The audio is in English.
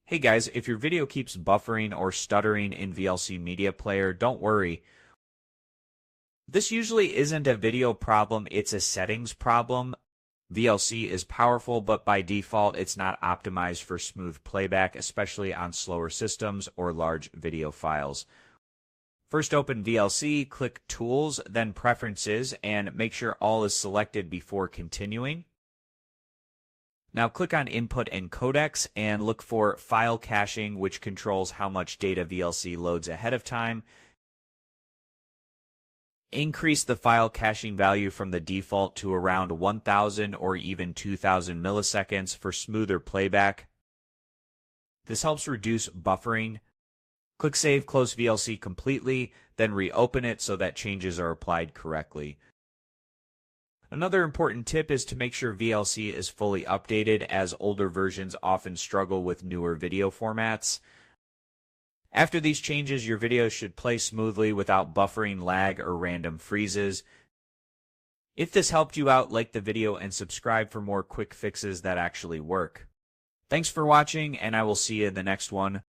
Hey guys, if your video keeps buffering or stuttering in VLC Media Player, don't worry. This usually isn't a video problem, it's a settings problem. VLC is powerful, but by default, it's not optimized for smooth playback, especially on slower systems or large video files. First open VLC, click Tools, then Preferences, and make sure all is selected before continuing. Now click on Input and Codecs and look for File Caching, which controls how much data VLC loads ahead of time. Increase the file caching value from the default to around 1000 or even 2000 milliseconds for smoother playback. This helps reduce buffering. Click Save, close VLC completely, then reopen it so that changes are applied correctly. Another important tip is to make sure VLC is fully updated, as older versions often struggle with newer video formats. After these changes, your video should play smoothly without buffering, lag, or random freezes. If this helped you out, like the video and subscribe for more quick fixes that actually work. Thanks for watching, and I will see you in the next one.